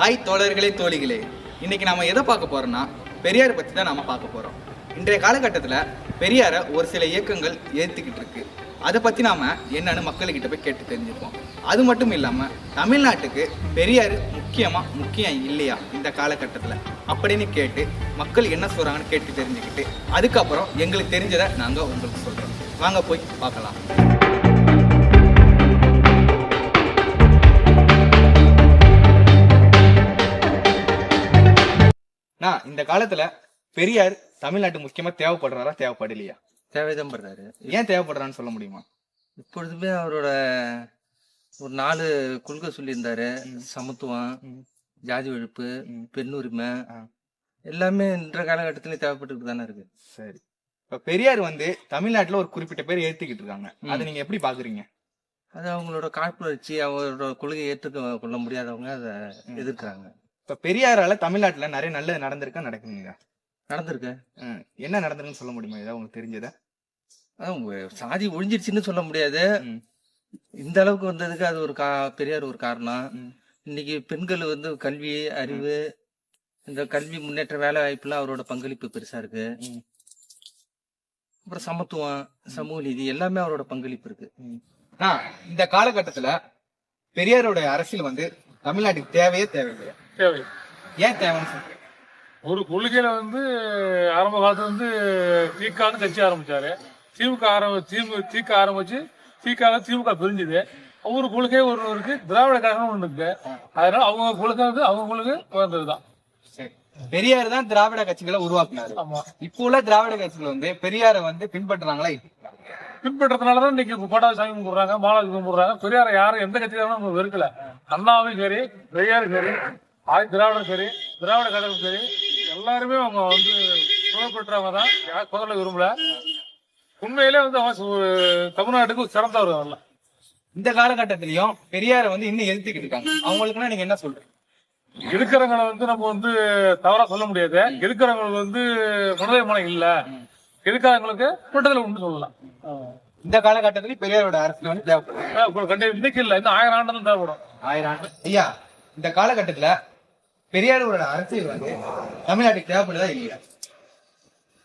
Hi தோழர்களே தோழிகளே, இன்னைக்கு நாம எதை பார்க்க போறோம்னா பெரியார் பற்றி தான் நாம பார்க்க போறோம். இன்றைய காலகட்டத்தில் பெரியாரை ஒரு சில இயக்கங்கள் ஏற்றுக்கிட்டு இருக்கு. அதை பற்றி நாம என்னன்னு மக்கள்கிட்ட போய் கேட்டு தெரிஞ்சுப்போம். அது மட்டும் இல்லாமல் தமிழ்நாட்டுக்கு பெரியார் முக்கியம் இல்லையா இந்த காலகட்டத்தில் அப்படின்னு கேட்டு மக்கள் என்ன சொல்கிறாங்கன்னு கேட்டு தெரிஞ்சுக்கிட்டு அதுக்கப்புறம் எங்களுக்கு தெரிஞ்சதை நாங்கள் உங்களுக்கு சொல்கிறோம். வாங்க போய் பார்க்கலாம். இந்த காலத்துல பெரியார் தமிழ்நாட்டு முக்கியமா தேவைப்படுறாரா தேவைப்படலையா? தேவைதான் படுறாரு. ஏன் தேவைப்படுறான்னு சொல்ல முடியுமா? இப்பொழுதுமே அவரோட ஒரு 4 கொள்கை சொல்லியிருந்தாரு. சமத்துவம், ஜாதி ஒழிப்பு, பெண் உரிமை எல்லாமே இன்ற காலகட்டத்திலே தேவைப்பட்டு தானே இருக்கு. சரி, இப்ப பெரியார் தமிழ்நாட்டுல ஒரு குறிப்பிட்ட பேர் ஏத்துக்கிட்டு இருக்காங்க. அதை நீங்க எப்படி பாக்குறீங்க? அது அவங்களோட காழ்ப்புணர்ச்சி, அவரோட கொள்கையை ஏற்றுக்க கொள்ள முடியாதவங்க அதை எதிர்க்கிறாங்க. இப்ப பெரியாரால தமிழ்நாட்டுல நிறைய நல்லது நடந்திருக்கா நடக்குங்க? நடந்திருக்கு. என்ன நடந்திருக்குன்னு சொல்ல முடியுமா? ஏதாவது உங்களுக்கு தெரிஞ்சதா? அதான் சாதி ஒழிஞ்சிருச்சுன்னு சொல்ல முடியாது. இந்த அளவுக்கு வந்ததுக்கு அது ஒரு பெரியார் ஒரு காரணம். இன்னைக்கு பெண்கள் கல்வி, அறிவு, இந்த கல்வி முன்னேற்ற வேலை வாய்ப்புலாம் அவரோட பங்களிப்பு பெருசா இருக்கு. அப்புறம் சமத்துவம், சமூக நீதி எல்லாமே அவரோட பங்களிப்பு இருக்கு. இந்த காலகட்டத்துல பெரியாரோட அரசியல் தமிழ்நாட்டுக்கு தேவையே தேவையில்லையா? தேவை. ஏன் தேவைன்னு சொல்றேன். ஒரு கொள்கையில ஆரம்ப காலத்துல திகான்னு கட்சி ஆரம்பிச்சாரு. திமுக ஆரம்பிச்சு திமுக பிரிஞ்சுது. ஒவ்வொரு கொள்கை ஒருவருக்கு திராவிட கழகம் ஒண்ணு இருக்கு. அதனால அவங்க கொள்கை அவங்களுக்கு வந்ததுதான். பெரியார் தான் திராவிட கட்சிகளை உருவாக்குனாரு. இப்போ உள்ள திராவிட கட்சிகள் பெரியாரை பின்பற்றுறாங்களா? பின்பற்றதுனாலதான் இன்னைக்கு கோட்டாசாமி கும்பிடுறாங்க, மாலாஜி கும்பிடுறாங்க. பெரியாரை யாரும் எந்த கட்சிக்காரனும் வெறுக்கல. அண்ணாவும் சரி, பெரியாரும் சரி, திராவிடம் சரி, திராவிட கழகம் சரி, எல்லாருமே அவங்க புகழ்பெற்றவங்க தான். யார் குதிரை விரும்பல. உண்மையிலே தமிழ்நாட்டுக்கு சிறந்தவர் வரல. இந்த காலகட்டத்திலயும் பெரியார இன்னும் எதிர்த்துக்கிட்டு இருக்காங்க. அவங்களுக்குன்னா நீங்க என்ன சொல்றீங்க? இருக்கிறவங்களை நம்ம தவறா சொல்ல முடியாது. இருக்கிறவங்களுக்கு மனதை மனம் இல்ல, எதுக்காரங்களுக்கு கூட்டத்தில் உண்டு சொல்லலாம். இந்த காலகட்டத்திலேயே பெரியாரோட அரசியல் தேவைப்படும். இன்னைக்கு இல்ல, இன்னும் 1000 ஆண்டு தான் தேவைப்படும். 1000 ஆண்டு. ஐயா, இந்த காலகட்டத்துல பெரியாரோட அரசியல் தமிழ்நாட்டுக்கு தேவைப்படுதா இல்லையா?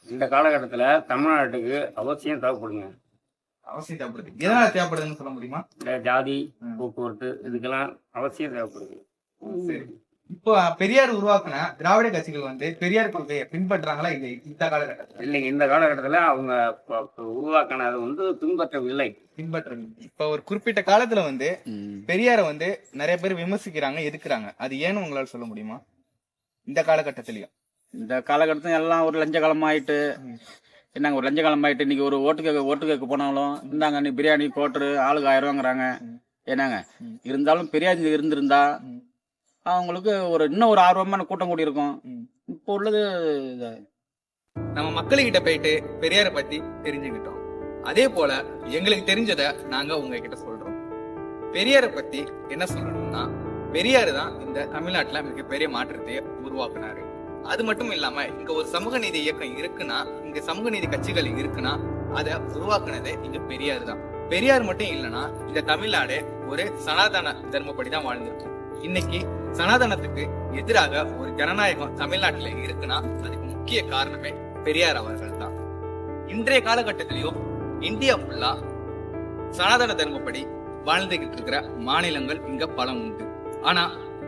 இந்த காலகட்டத்துல தமிழ்நாட்டுக்கு அவசியம் தேவைப்படுங்க. அவசியம் தேவைப்படுது. எதனால தேவைப்படுதுன்னு சொல்ல முடியுமா? ஜாதி போக்குவரத்து இதுக்கெல்லாம் அவசியம் தேவைப்படுது. சரி, இப்போ பெரியார் உருவாக்குன திராவிட கட்சிகள் பெரியார் கொள்கையை பின்பற்றாங்களா இல்லை இந்த காலகட்டத்தில்? இல்லைங்க, இந்த காலகட்டத்துல அவங்க உருவாக்கினது பின்பற்றவில்லை. இப்ப ஒரு குறிப்பிட்ட காலத்துல பெரியார நிறைய பேர் விமர்சிக்கிறாங்க, எதுக்குறாங்க. அது ஏன்னு உங்களால சொல்ல முடியுமா? இந்த காலகட்டத்திலயும் இந்த காலகட்டத்துல எல்லாம் ஒரு லஞ்ச காலம் ஆயிட்டு என்னங்க, ஒரு லஞ்ச காலம் ஆயிட்டு. இன்னைக்கு ஒரு ஓட்டு கேட்க போனாலும் இந்தாங்க நீ பிரியாணி கோட்டரு ஆளுக்கு 1000 ரூபாங்கிறாங்க. என்னங்க இருந்தாலும் பெரியார் இருந்திருந்தா அவங்களுக்கு இன்னும் ஒரு ஆர்வமான கூட்டம் கூடி இருக்கும். இப்போ உள்ளது நம்ம மக்கள்கிட்ட போயிட்டு பெரியாரை பத்தி தெரிஞ்சுக்கிட்டோம். அதே போல எங்களுக்கு தெரிஞ்சதை நாங்க உங்ககிட்ட சொல்றோம். பெரியாரை பத்தி என்ன சொல்லணும்னா, பெரியாரு தான் இந்த தமிழ்நாட்டுல மிகப்பெரிய மாற்றத்தை உருவாக்குனாரு. அது மட்டும் இல்லாம இங்க ஒரு சமூக நீதி இயக்கம் இருக்குன்னா, இங்க சமூக நீதி கட்சிகள் இருக்குன்னா அதை உருவாக்குனதே இங்க பெரியாரு தான். பெரியார் மட்டும் இல்லைன்னா இந்த தமிழ்நாடு ஒரு சனாதன தர்மப்படிதான் வாழ்ந்துருக்கும். இன்னைக்கு சனாதனத்துக்கு எதிராக ஒரு ஜனநாயகம் தமிழ்நாட்டுல இருக்குன்னா அதுக்கு முக்கிய காரணமே பெரியார் அவர்கள் தான். இன்றைய காலகட்டத்திலையும் இந்தியா ஃபுல்லா சனாதன தர்மப்படி வாழ்ந்துகிட்டு இருக்கிற மாநிலங்கள் இங்க பல உண்டு. ஆனா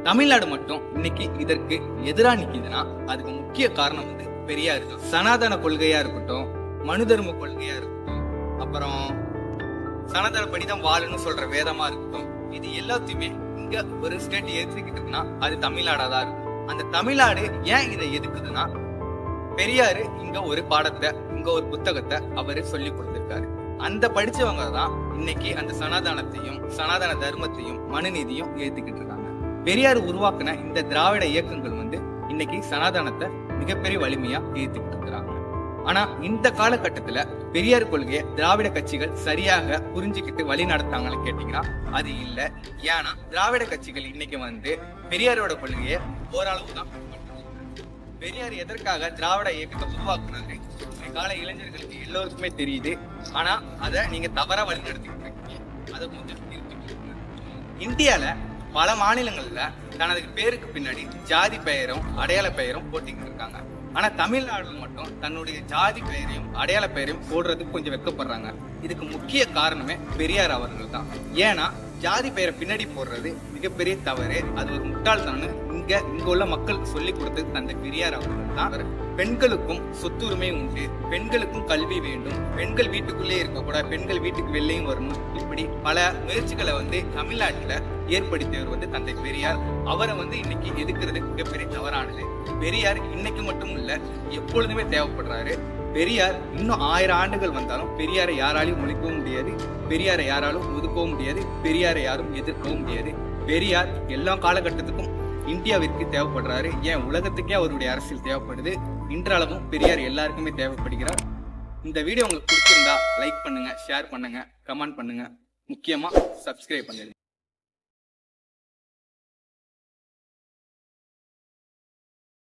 தமிழ்நாடு மட்டும் இன்னைக்கு இதற்கு எதிரா நிக்குதுன்னா அதுக்கு முக்கிய காரணம் பெரியார் தான். சனாதன கொள்கையா இருக்கட்டும், மனு தர்ம கொள்கையா இருக்கட்டும், அப்புறம் சனாதனப்படிதான் வாழணும்னு சொல்ற வேதமா இருக்கட்டும், இது எல்லாத்தையுமே இங்க ஒரு ஸ்டேட் ஏத்துக்கிட்டு இருக்குன்னா அது தமிழ்நாடாதான் இருக்கும். அந்த தமிழ்நாடு ஏன் இதை எதுக்குதுன்னா, பெரியாரு இங்க ஒரு பாடத்தை, இங்க ஒரு புத்தகத்தை அவரு சொல்லி கொடுத்திருக்காரு. அந்த படிச்சவங்க தான் இன்னைக்கு அந்த சனாதனத்தையும் சனாதன தர்மத்தையும் மனுநீதியும் ஏத்துக்கிட்டு இருக்காங்க. பெரியார் உருவாக்குன இந்த திராவிட இயக்கங்கள் இன்னைக்கு சனாதனத்தை மிகப்பெரிய வலிமையா ஏத்துக்கிட்டு இருக்கிறாங்க. ஆனா இந்த காலகட்டத்துல பெரியார் கொள்கையை திராவிட கட்சிகள் சரியாக புரிஞ்சுக்கிட்டு வழி நடத்தாங்கன்னு கேட்டீங்கன்னா அது இல்ல. ஏன்னா திராவிட கட்சிகள் இன்னைக்கு பெரியாரோட கொள்கையை ஓரளவு தான் பெரியார் எதற்காக திராவிட இயக்கத்தை உருவாக்குனாரு கால இளைஞர்களுக்கு எல்லோருக்குமே தெரியுது. ஆனா அதை நீங்க தவறா வழி நடத்திக்கிட்டு இருக்கீங்க. அதை கொஞ்சம் இந்தியால பல மாநிலங்கள்ல தனது பேருக்கு பின்னாடி ஜாதி பெயரும் அடையாள பெயரும் போட்டிக்கிட்டு இருக்காங்க. ஆனா தமிழ்நாடுல மட்டும் தன்னுடைய ஜாதி பெயரையும் அடையாள பெயரையும் போடுறதுக்கு கொஞ்சம் வெட்கப்படுறாங்க. இதுக்கு முக்கிய காரணமே பெரியார் அவர்கள் தான். ஏன்னா ஜாதி பெயரை பின்னாடி போடுறது மிகப்பெரிய தவறு, அது ஒரு முட்டாள்தனம். இங்க உள்ள மக்களுக்கு சொல்லி கொடுத்தது தந்தை பெரியார் அவர்கள் தான். பெண்களுக்கும் சொத்துரிமை உண்டு, பெண்களுக்கும் கல்வி வேண்டும், பெண்கள் வீட்டுக்குள்ளே இருக்கக்கூடாது, பெண்கள் வீட்டுக்கு வெளியும் வரணும், இப்படி பல முயற்சிகளை தமிழ்நாட்டுல ஏற்படுத்தியவர் தந்தை பெரியார். அவரை இன்னைக்கு எதுக்குறது மிகப்பெரிய தவறானது. பெரியார் இன்னைக்கு மட்டும் இல்ல, எப்பொழுதுமே தேவைப்படுறாரு. பெரியார் இன்னும் 1000 ஆண்டுகள் வந்தாலும் பெரியாரை யாராலையும் ஒழிக்கவும் முடியாது, பெரியாரை யாராலும் ஒதுக்கவும் முடியாது, பெரியாரை யாரும் எதிர்க்கவும் முடியாது. பெரியார் எல்லா காலகட்டத்துக்கும் இந்தியாவிற்கு தேவைப்படுறாரு. ஏன் உலகத்துக்கே அவருடைய அரசியல் தேவைப்படுது. இன்றளவும் பெரியார் எல்லாருக்குமே தேவைப்படுகிறார். இந்த வீடியோ உங்களுக்கு பிடிச்சிருந்தா லைக் பண்ணுங்க, ஷேர் பண்ணுங்க, கமெண்ட் பண்ணுங்க, முக்கியமா சப்ஸ்கிரைப் பண்ணுங்க.